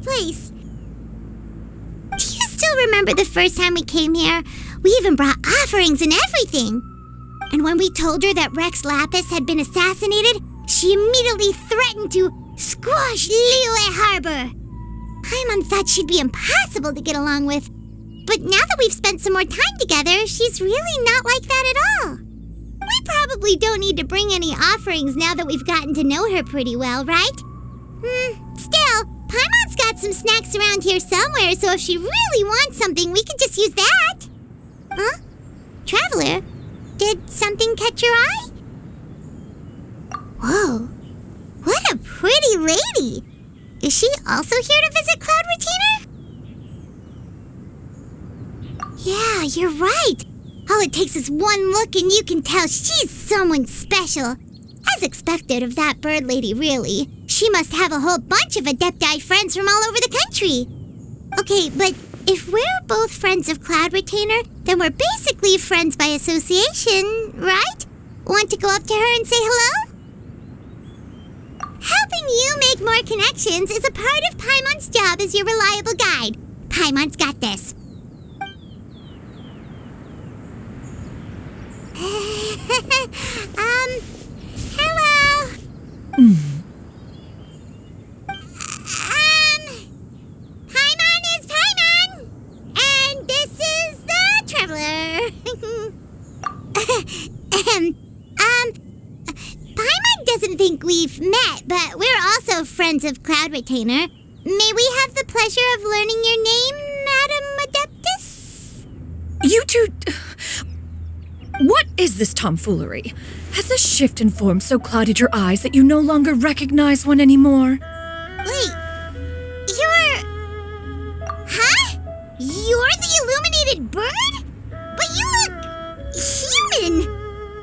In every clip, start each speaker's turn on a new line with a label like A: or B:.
A: the place. Do you still remember the first time we came here? We even brought offerings and everything. And when we told her that Rex Lapis had been assassinated, she immediately threatened to squash Liyue Harbor. Paimon thought she'd be impossible to get along with. But now that we've spent some more time together, she's really not like that at all. We probably don't need to bring any offerings now that we've gotten to know her pretty well, right? Still, Paimon's got some snacks around here somewhere, so if she really wants something, we could just use that. Huh? Traveler, did something catch your eye? Whoa, what a pretty lady! Is she also here to visit Cloud Retainer? Yeah, you're right. All it takes is one look and you can tell she's someone special. As expected of that bird lady, really. She must have a whole bunch of Adepti friends from all over the country. Okay, but if we're both friends of Cloud Retainer, then we're basically friends by association, right? Want to go up to her and say hello? Helping you make more connections is a part of Paimon's job as your reliable guide. Paimon's got this. Hello. Paimon is Paimon, and this is the Traveler. Paimon doesn't think we've met, but we're also friends of Cloud Retainer. May we have the pleasure of learning your name, Madam Adeptus?
B: You two... What is this tomfoolery? Has this shift in form so clouded your eyes that you no longer recognize one anymore?
A: Wait, you're... Huh? You're the illuminated bird? But you look... human!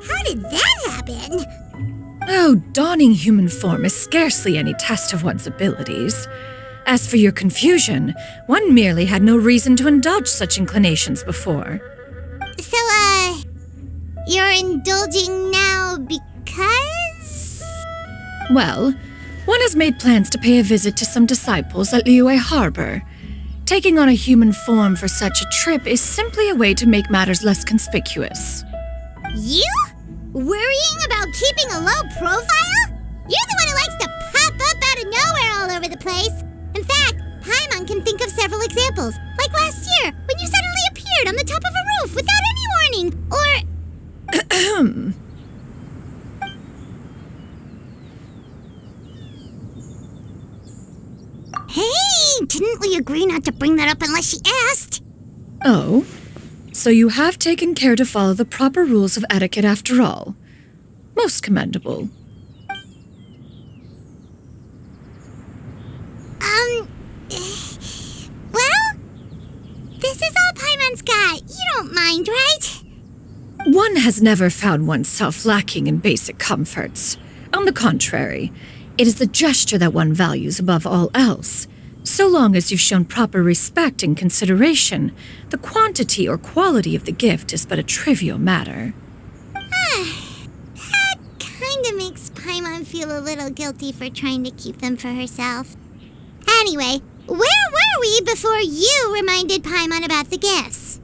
A: How did that happen?
B: Oh, donning human form is scarcely any test of one's abilities. As for your confusion, one merely had no reason to indulge such inclinations before.
A: So, you're indulging now because?
B: Well, one has made plans to pay a visit to some disciples at Liyue Harbor. Taking on a human form for such a trip is simply a way to make matters less conspicuous.
A: You? Worrying about keeping a low profile? You're the one who likes to pop up out of nowhere all over the place. In fact, Paimon can think of several examples, like last year when you suddenly appeared on the top of a roof without any warning, or... Hey, didn't we agree not to bring that up unless she asked?
B: Oh, so you have taken care to follow the proper rules of etiquette after all. Most commendable.
A: Well, this is all Paimon's got. You don't mind, right?
B: One has never found oneself lacking in basic comforts. On the contrary, it is the gesture that one values above all else. So long as you've shown proper respect and consideration, the quantity or quality of the gift is but a trivial matter.
A: That kinda makes Paimon feel a little guilty for trying to keep them for herself. Anyway, where were we before you reminded Paimon about the gifts?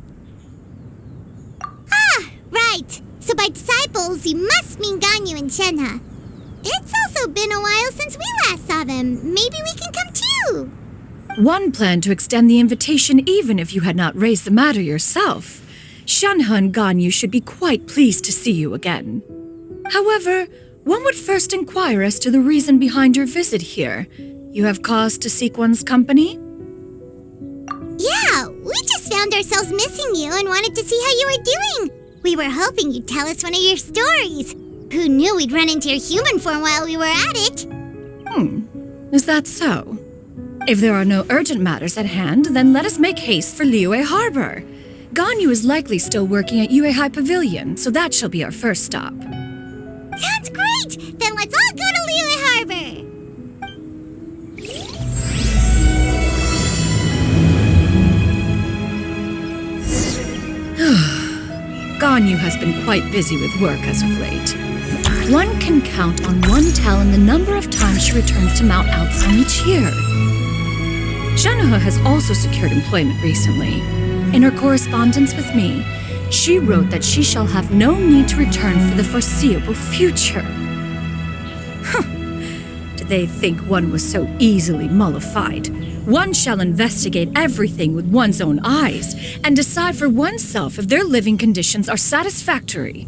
A: Right. So by disciples, you must mean Ganyu and Shenhe. It's also been a while since we last saw them. Maybe we can come too.
B: One planned to extend the invitation even if you had not raised the matter yourself. Shenhe and Ganyu should be quite pleased to see you again. However, one would first inquire as to the reason behind your visit here. You have cause to seek one's company?
A: Yeah, we just found ourselves missing you and wanted to see how you were doing. We were hoping you'd tell us one of your stories. Who knew we'd run into your human form while we were at it?
B: Is that so? If there are no urgent matters at hand, then let us make haste for Liyue Harbor. Ganyu is likely still working at Yuehai Pavilion, so that shall be our first stop.
A: Sounds great! Then let's all go to Liyue Harbor!
B: Ganyu has been quite busy with work as of late. One can count on one tell in the number of times she returns to Mount Outsum each year. Shenhe has also secured employment recently. In her correspondence with me, she wrote that she shall have no need to return for the foreseeable future. Did they think one was so easily mollified? One shall investigate everything with one's own eyes and decide for oneself if their living conditions are satisfactory.